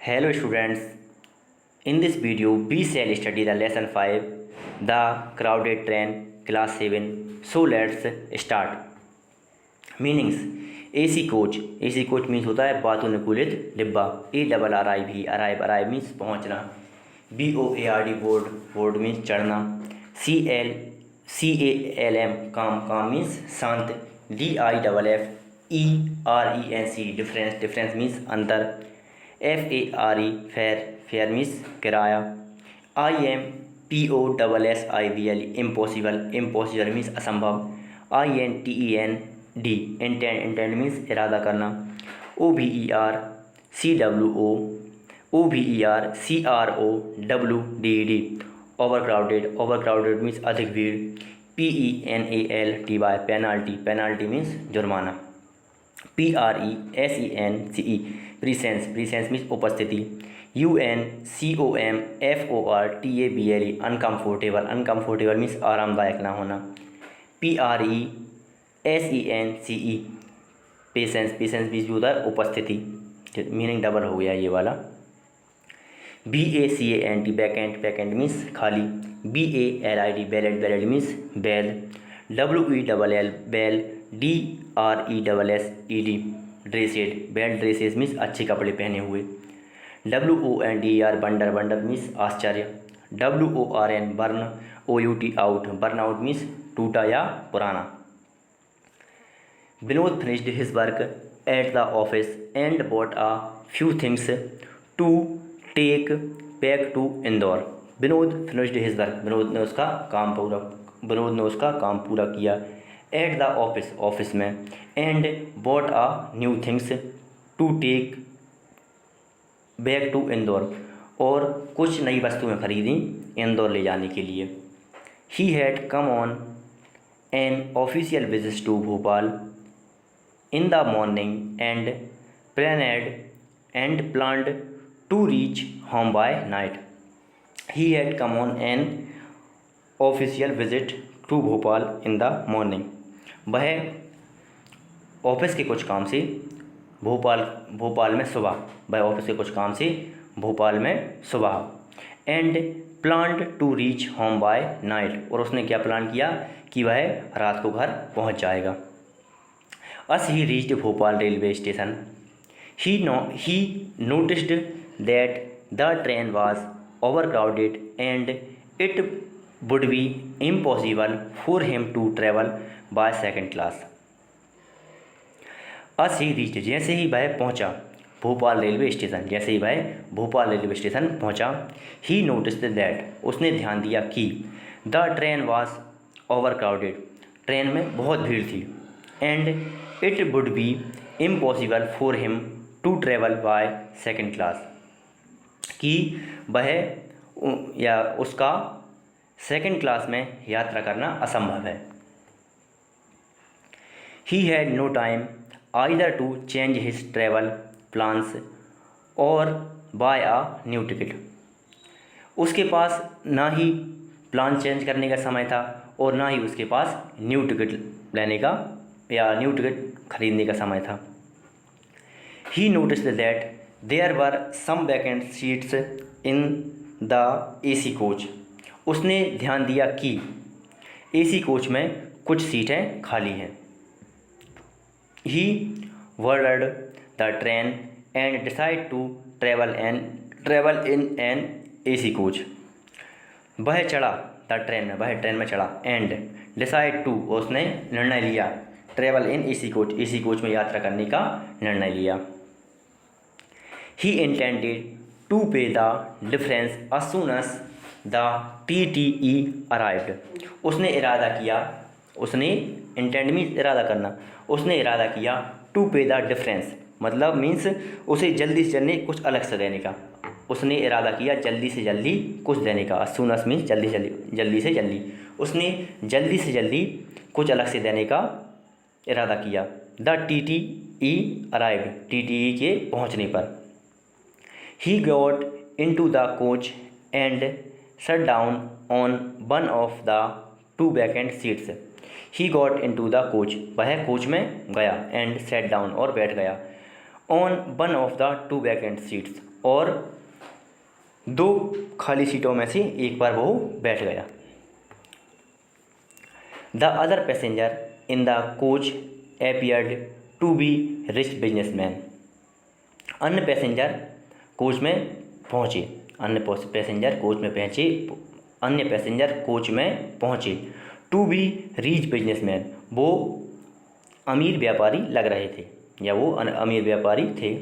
Hello students, in this video we shall study the lesson 5, the crowded train, class 7. So let's start. Meanings: AC coach means होता है वातानुकूलित डिब्बा. ARRIVE arrive means पहुंचना. BOARD board means चढ़ना. CALM calm means शांत. DIFFERENC difference means अंतर. FARE means किराया. IMPOSSIBLE impossible means असंभव. INTEND means इरादा करना. OVERCROWDED overcrowded means अधिक भीड़. penalty means जुर्माना. PRESENCE presence means उपस्थिति. UNCOMFORTABLE uncomfortable means आरामदायक ना होना. PRESENCE पेशेंस means होता है उपस्थिति. मीनिंग डबल हो गया ये वाला. BACANT vacant means खाली. BALID ballad means बैल. WELL bell DRESSED ड्रेसेड means अच्छे कपड़े पहने हुए. WONDER वंडर means आश्चर्य. WORN बर्न out means टूटा या पुराना. Vinod finished his work at the office and bought a few things to take back to Indore. Vinod finished his work Vinod ने उसका काम पूरा किया. At the office में. And bought a new things to take back to Indore और कुछ नई वस्तुएं खरीदी इंदौर ले जाने के लिए. He had come on an official visit to Bhopal in the morning and planned to reach home by night. He had come on an official visit to Bhopal in the morning. वह office के कुछ काम से भोपाल में सुबह and planned to reach home by night और उसने क्या प्लान किया कि वह रात को घर पहुंच जाएगा. As he reached Bhopal railway station he noticed that the train was overcrowded and it would be impossible for him to travel by second class. As he reached जैसे ही वह पहुंचा भोपाल रेलवे स्टेशन पहुंचा. He noticed that उसने ध्यान दिया कि the train was overcrowded train में बहुत भीड़ थी. And it would be impossible for him to travel by second class कि वह या उसका सेकेंड क्लास में यात्रा करना असंभव है. He had no time either to change his travel plans or buy a new ticket. उसके पास ना ही प्लान चेंज करने का समय था और ना ही उसके पास न्यू टिकट खरीदने का समय था. He noticed that there were some vacant seats in the AC coach. उसने ध्यान दिया कि AC कोच में कुछ सीटें खाली हैं. He boarded the train and decided to travel in an AC coach. वह ट्रेन में चढ़ा and decide to उसने निर्णय लिया travel in AC कोच में यात्रा करने का निर्णय लिया. He intended to pay the difference as soon as the TTE arrived. उसने इरादा किया to pay the difference मतलब मीन्स उसे जल्दी से जल्दी कुछ अलग से देने का. उसने इरादा किया जल्दी से जल्दी कुछ देने का. as soon as मीन्स जल्दी से जल्दी. उसने जल्दी से जल्दी कुछ अलग से देने का इरादा किया. the TTE arrived TTE के पहुँचने पर. He got into the coach and sat down on one of the two vacant seats. He got into the coach वह कोच में गया and sat down और बैठ गया on one of the two vacant seats और 2 खाली सीटों में से एक पर वो बैठ गया। The other passenger in the coach appeared to be rich businessman. अन्य पैसेंजर कोच में पहुँचे अन्य पैसेंजर कोच में पहुँचे टू बी रिच बिजनेसमैन, वो अमीर व्यापारी लग रहे थे या वो अमीर व्यापारी थे।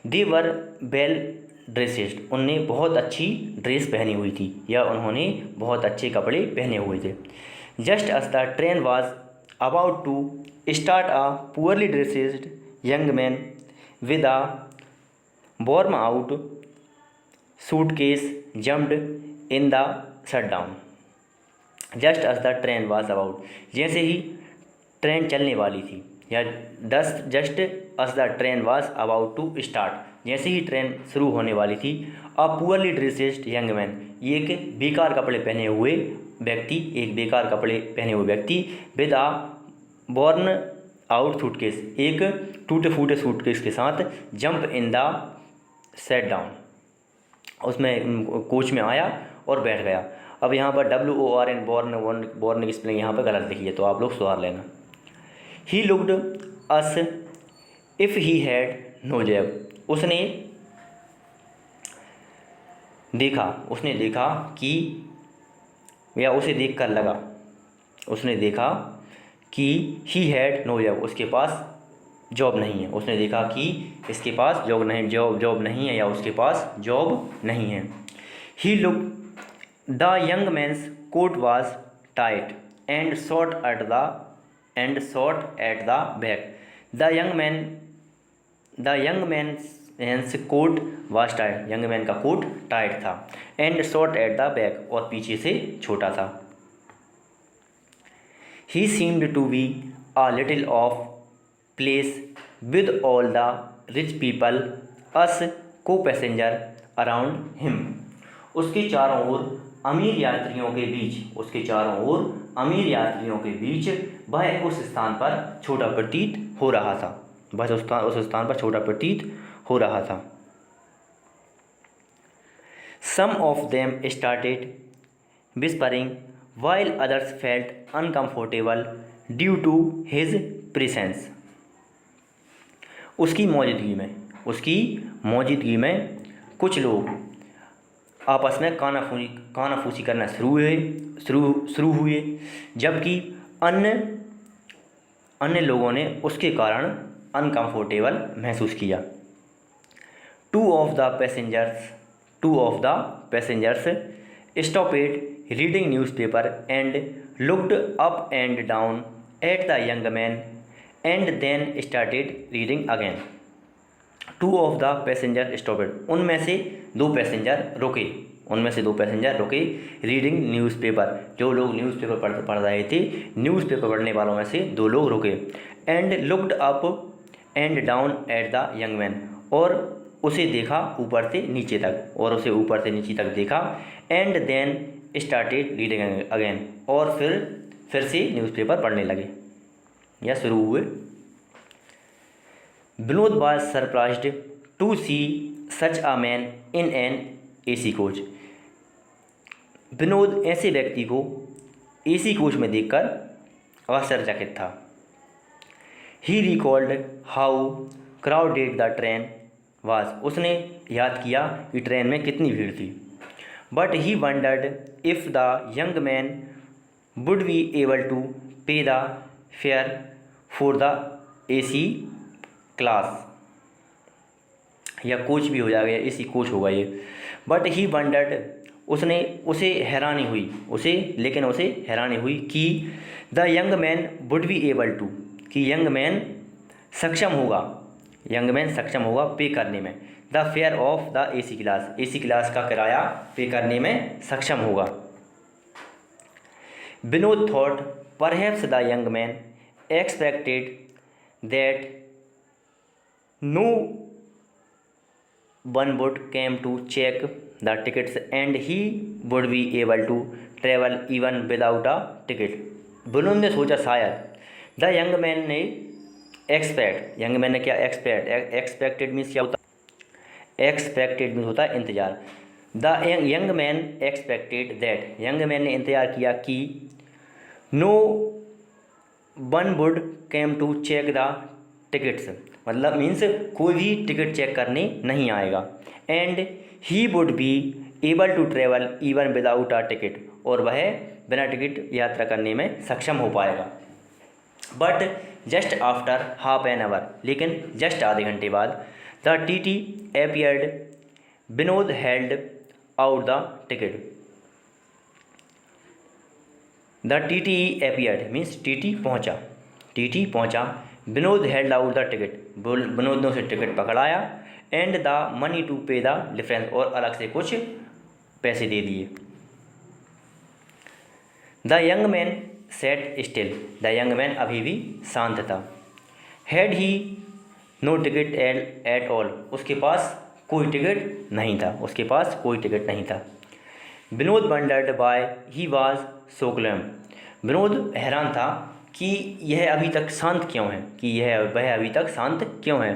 दे वर वेल ड्रेसेड, उनने बहुत अच्छी ड्रेस पहनी हुई थी या उन्होंने बहुत अच्छे कपड़े पहने हुए थे। Just as the train was about to start, a poorly dressed young man with a worn out suitcase jumped in the shutdown. Just as the train was about, जैसे ही ट्रेन चलने वाली थी या just as the train was about to start, जैसे ही ट्रेन शुरू होने वाली थी। A poorly dressed young man, ये एक बेकार कपड़े पहने हुए व्यक्ति with a worn out suitcase, एक टूटे फूटे सूटकेस के साथ jump in the set down, उसमें कोच में आया और बैठ गया। अब यहाँ पर WORN बॉर्न की स्पेलिंग यहाँ पर गलत लिखी है, तो आप लोग सुधार लेना। He looked as if he had no job, उसने देखा कि या उसे देखकर लगा, उसने देखा कि ही हैड नो जॉब, उसके पास जॉब नहीं है। उसने देखा कि इसके पास जॉब नहीं है या उसके पास जॉब नहीं है। He look the young man's coat was tight and short at the back. The young man's coat was tight, young man का कोट टाइट था। And short at the back, और पीछे से छोटा था। He seemed to be a little off place with all the rich people as co passenger around him. उसके चारों ओर अमीर यात्रियों के बीच वह उस स्थान पर छोटा प्रतीत हो रहा था। Some of them started whispering while others felt uncomfortable due to his presence. उसकी मौजूदगी में कुछ लोग आपस में कानाफूसी करना शुरू हुए, जबकि अन्य लोगों ने उसके कारण अनकम्फर्टेबल महसूस किया। Two of the passengers stopped reading newspaper and looked up and down at the young man and then started reading again. Two of the passengers stopped, उनमें से दो पैसेंजर रुके रीडिंग न्यूज़पेपर, जो लोग न्यूज़पेपर पढ़ रहे थे, न्यूज़पेपर पढ़ने वालों में से दो लोग रुके। And looked up and down at the young man, और उसे देखा ऊपर से नीचे तक देखा। And then started reading again, और फिर से न्यूज़पेपर पढ़ने लगे या शुरू हुए। Vinod was surprised to see such a man in an AC coach. Vinod ऐसे व्यक्ति को AC कोच में देखकर आश्चर्यचकित था। He recalled how crowded the train was, उसने याद किया कि ट्रेन में कितनी भीड़ थी। But he wondered if the young man would be able to pay the fare for the AC class, या कोच भी हो जाएगा, AC कोच होगा ये। बट ही वंडर्ड, उसे हैरानी हुई कि the young man would be able to, कि यंग मैन सक्षम होगा पे करने में। The fare of the AC class का किराया पे करने में सक्षम होगा। Vinod thought perhaps the young man expected that no one would came to check the tickets and he would be able to travel even without a ticket. Vinod ने सोचा शायद the young man ने क्या एक्सपेक्टेड मीन्स क्या होता, expected means होता है इंतज़ार। The young man expected that, young man ने इंतज़ार किया कि no one would came to check the tickets, मतलब मीन्स कोई भी टिकट चेक करने नहीं आएगा। And he would be able to travel even without a ticket, और वह बिना टिकट यात्रा करने में सक्षम हो पाएगा। But just after half an hour, लेकिन जस्ट आधे घंटे बाद, the T T appeared, Vinod held out the ticket. The T T appeared means T T पहुँचा, Vinod held out the ticket, Vinod ने उसे टिकट पकड़ाया, and the money to pay the difference, और अलग से कुछ पैसे दे दिए। The young man sat still, the young man अभी भी शांत था। Had he no ticket at all, उसके पास कोई टिकट नहीं था, उसके पास कोई टिकट नहीं था। Vinod wondered why he was so calm, Vinod हैरान था कि यह अभी तक शांत क्यों है, कि वह अभी तक शांत क्यों है।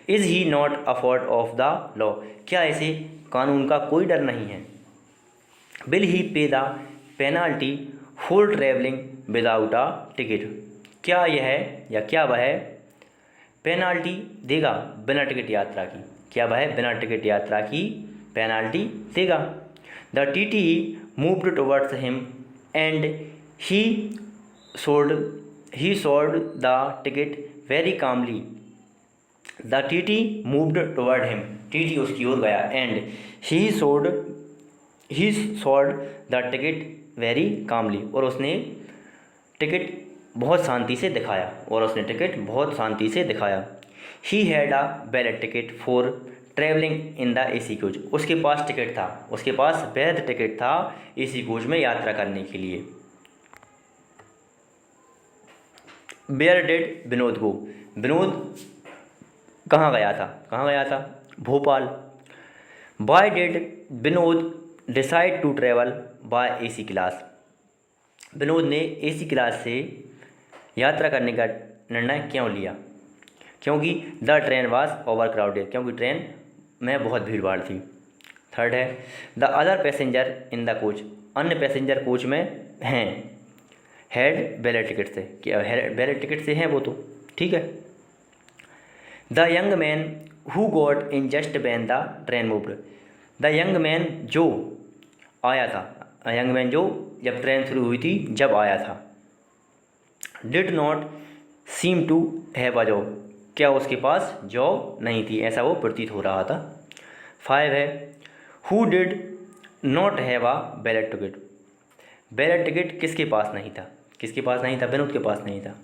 Is he not afford of the law, क्या इसे कानून का कोई डर नहीं है। विल ही पे the penalty for travelling without a ticket, क्या वह पेनाल्टी देगा बिना टिकट यात्रा की, क्या वह बिना टिकट यात्रा की पेनाल्टी देगा। The T T moved towards him and he showed the ticket very calmly, the T T moved toward him, T T उसकी ओर गया, and he showed the ticket very calmly, और उसने टिकट बहुत शांति से दिखाया, he had a valid ticket for travelling in the AC coach, उसके पास वैध टिकट था एसी कोच में यात्रा करने के लिए। Where did Vinod go, Vinod कहाँ गया था, Bhopal. Why did Vinod decide to travel by AC class, Vinod ने एसी क्लास से यात्रा करने का निर्णय क्यों लिया, क्योंकि the train was over crowded, क्योंकि ट्रेन में बहुत भीड़ भाड़ थी। थर्ड है the other passenger in the coach, अन्य पैसेंजर कोच में हैं, हैड वैलिड टिकट से, क्या वैलिड टिकट से हैं वो तो ठीक है। The young man who got in just when the train moved, the young man जो आया था, यंग मैन जो जब ट्रेन शुरू हुई थी जब आया था। Did not seem to have a job, क्या उसके पास जॉब नहीं थी, ऐसा वो प्रतीत हो रहा था। 5 है who did not have a valid ticket, valid ticket किसके पास नहीं था, विनोद के पास नहीं था।